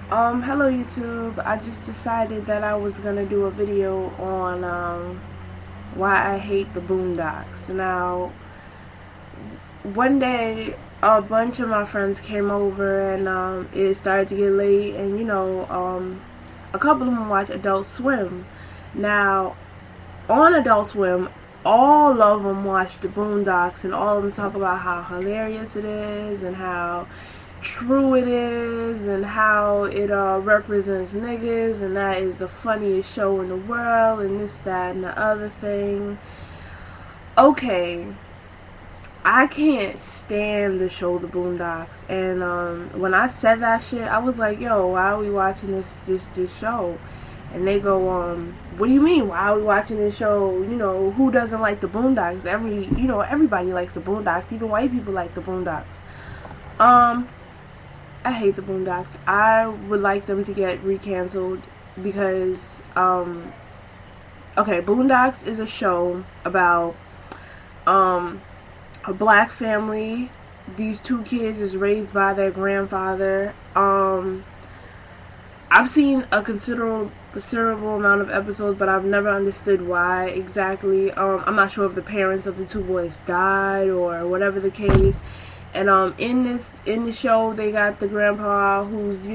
Hello YouTube. I just decided that I was gonna do a video on why I hate the Boondocks. Now, one day a bunch of my friends came over and it started to get late, and a couple of them watch Adult Swim. Now, on Adult Swim, all of them watch the Boondocks, and all of them talk about how hilarious it is and how true it is and how it represents niggas and that is the funniest show in the world and this, that, and the other thing. Okay, I can't stand the show The Boondocks, and when I said that shit, I was like, yo, why are we watching this show? And they go, what do you mean, why are we watching this show? Who doesn't like the Boondocks? Everybody likes the Boondocks, even white people like the Boondocks. I hate the Boondocks. I would like them to get recanceled because, okay, Boondocks is a show about, a black family. These two kids is raised by their grandfather. I've seen a considerable amount of episodes, but I've never understood why exactly. I'm not sure if the parents of the two boys died or whatever the case. And in the show, they got the grandpa who's,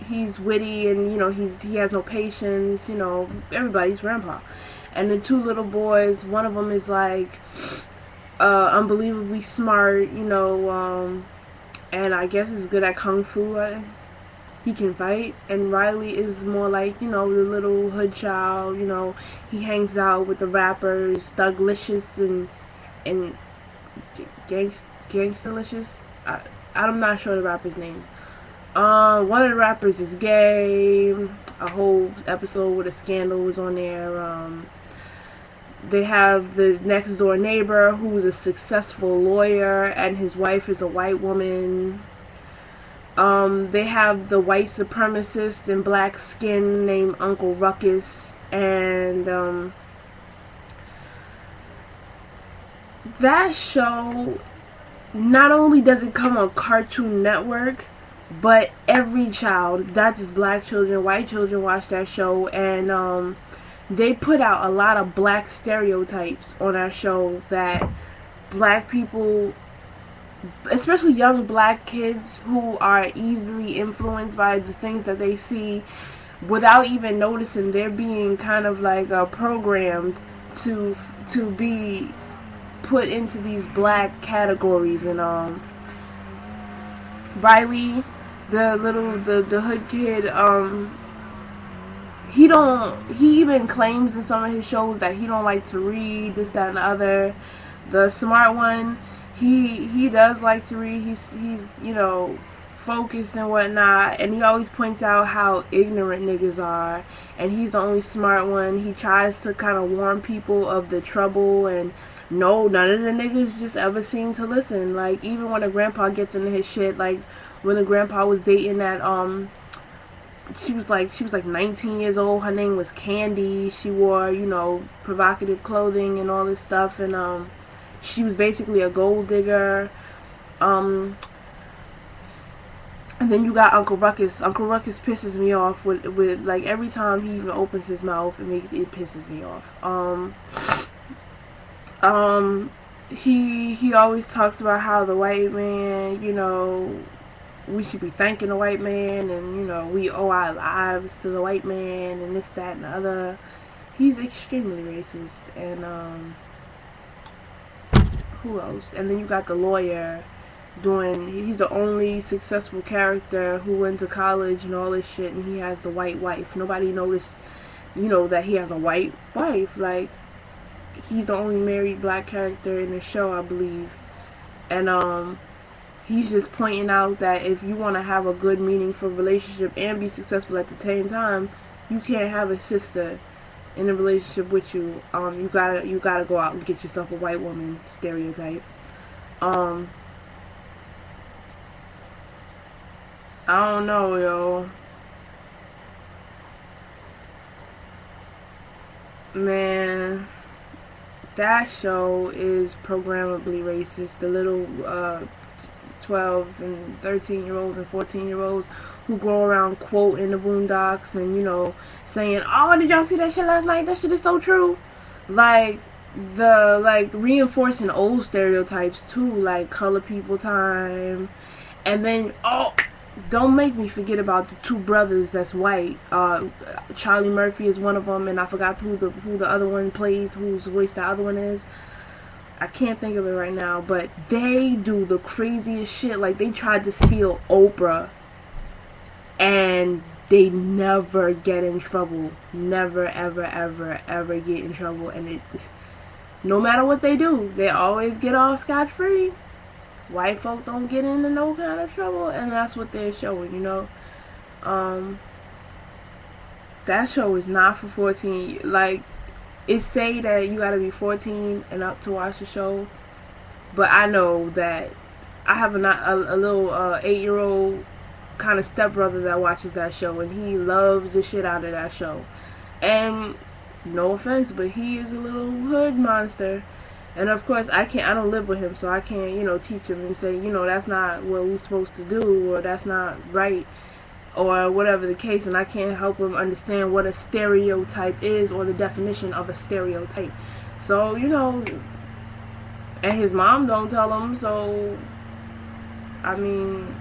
he's witty and he has no patience. Everybody's grandpa. And the two little boys, one of them is like unbelievably smart, and I guess is good at kung fu. He can fight. And Riley is more like, the little hood child. He hangs out with the rappers, Thuglicious and Gangstalicious. I'm not sure the rapper's name. One of the rappers is gay. A whole episode with a scandal was on there. They have the next door neighbor who's a successful lawyer and his wife is a white woman. They have the white supremacist in black skin named Uncle Ruckus, and that show, not only does it come on Cartoon Network, but every child, not just black children, white children, watch that show. And they put out a lot of black stereotypes on our show that black people, especially young black kids who are easily influenced by the things that they see without even noticing, they're being kind of like programmed to be put into these black categories. And Riley, the hood kid, he even claims in some of his shows that he don't like to read, this, that, and the other. The smart one, he does like to read. He's focused and whatnot, and he always points out how ignorant niggas are, and he's the only smart one. He tries to kind of warn people of the trouble, and no, none of the niggas just ever seem to listen. Like, even when the grandpa gets into his shit, like when the grandpa was dating that she was like 19 years old, her name was Candy, she wore provocative clothing and all this stuff, and she was basically a gold digger. And then you got Uncle Ruckus. Uncle Ruckus pisses me off with like every time he even opens his mouth, it pisses me off. He always talks about how the white man, we should be thanking the white man, and we owe our lives to the white man, and this, that, and the other. He's extremely racist. And who else? And then you got the lawyer he's the only successful character who went to college and all this shit, and he has the white wife. Nobody noticed, that he has a white wife. Like, he's the only married black character in the show, I believe. And he's just pointing out that if you want to have a good, meaningful relationship and be successful at the same time, you can't have a sister in a relationship with you. You gotta go out and get yourself a white woman stereotype. I don't know, yo. Man, that show is programmably racist. The little 12 and 13-year-olds and 14-year-olds who go around quoting the Boondocks and, you know, saying, oh, did y'all see that shit last night? That shit is so true. Like, reinforcing old stereotypes too, like color people time. And then, oh, don't make me forget about the two brothers that's white. Charlie Murphy is one of them, and I forgot who the other one plays, whose voice the other one is. I can't think of it right now, but they do the craziest shit. Like, they tried to steal Oprah, and they never get in trouble. Never, ever, ever, ever get in trouble. And no matter what they do, they always get off scot-free. White folk don't get into no kind of trouble, and that's what they're showing, you know. That show is not for 14. Like, it say that you gotta be 14 and up to watch the show, but I know that I have a little 8-year-old kind of stepbrother that watches that show, and he loves the shit out of that show. And no offense, but he is a little hood monster. And of course, I don't live with him, so I can't, you know, teach him and say, you know, that's not what we're supposed to do, or that's not right, or whatever the case. And I can't help him understand what a stereotype is, or the definition of a stereotype. So, you know, and his mom don't tell him, so, I mean,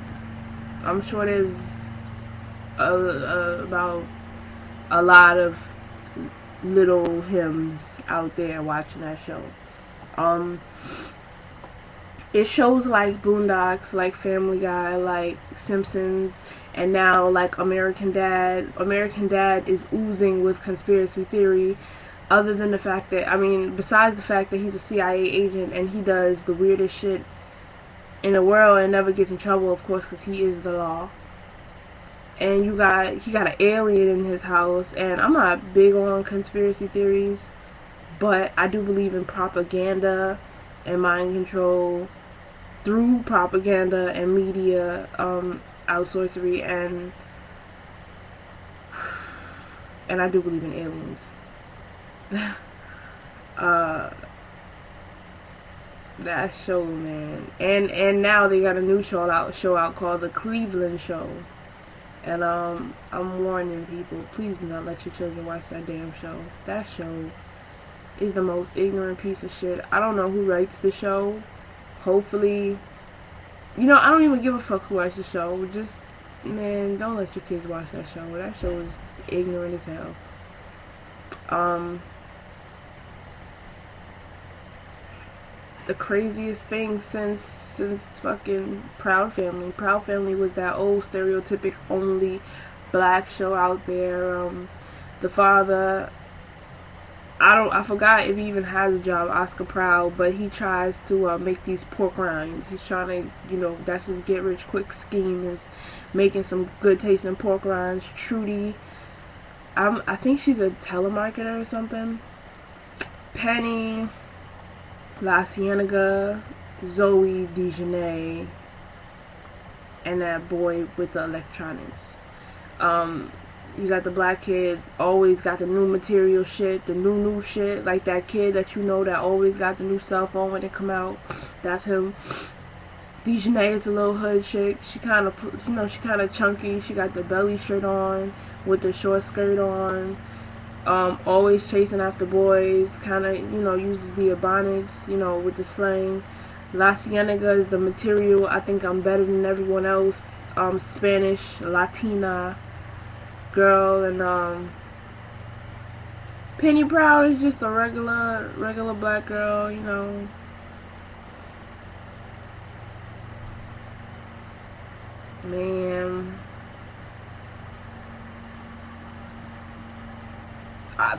I'm sure there's about a lot of little hymns out there watching that show. It shows like Boondocks, like Family Guy, like Simpsons, and now like American Dad. American Dad is oozing with conspiracy theory, other than the fact that, I mean, besides the fact that he's a CIA agent and he does the weirdest shit in the world and never gets in trouble, of course, because he is the law. And he got an alien in his house, and I'm not big on conspiracy theories, but I do believe in propaganda and mind control through propaganda and media, outsourcery, and I do believe in aliens. That show, man, and now they got a new show out called The Cleveland Show, and I'm warning people, please do not let your children watch that damn show. That show is the most ignorant piece of shit. I don't know who writes the show. Hopefully, you know, I don't even give a fuck who writes the show. Just, man, don't let your kids watch that show. That show is ignorant as hell. The craziest thing since fucking Proud Family. Proud Family was that old stereotypic only black show out there. The father, I forgot if he even has a job, Oscar Proud, but he tries to make these pork rinds. He's trying to, you know, that's his get rich quick scheme, is making some good tasting pork rinds. Trudy, I think she's a telemarketer or something. Penny, La Cienega, Zoe Dejanay, and that boy with the electronics. You got the black kid, always got the new material shit, the new shit, like that kid that you know that always got the new cell phone when it come out. That's him. Dejanay is the little hood chick. She kind of, you know, she kind of chunky. She got the belly shirt on with the short skirt on. Always chasing after boys. Kind of, you know, uses the ebonics, you know, with the slang. La Cienega is the material. I think I'm better than everyone else. Spanish, Latina girl, and Penny Proud is just a regular black girl, you know. Man,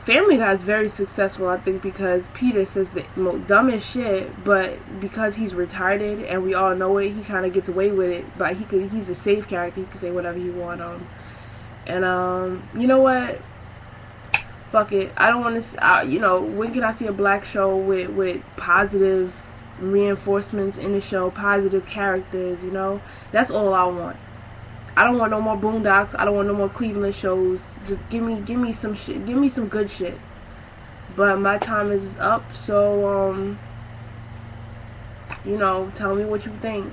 Family Guy is very successful, I think, because Peter says the dumbest shit, but because he's retarded and we all know it, he kind of gets away with it. But he's a safe character. He can say whatever he wants. And you know what? Fuck it. I don't want to. You know, when can I see a black show with positive reinforcements in the show, positive characters? You know, that's all I want. I don't want no more Boondocks. I don't want no more Cleveland shows. Just give me some shit. Give me some good shit. But my time is up. So you know, tell me what you think.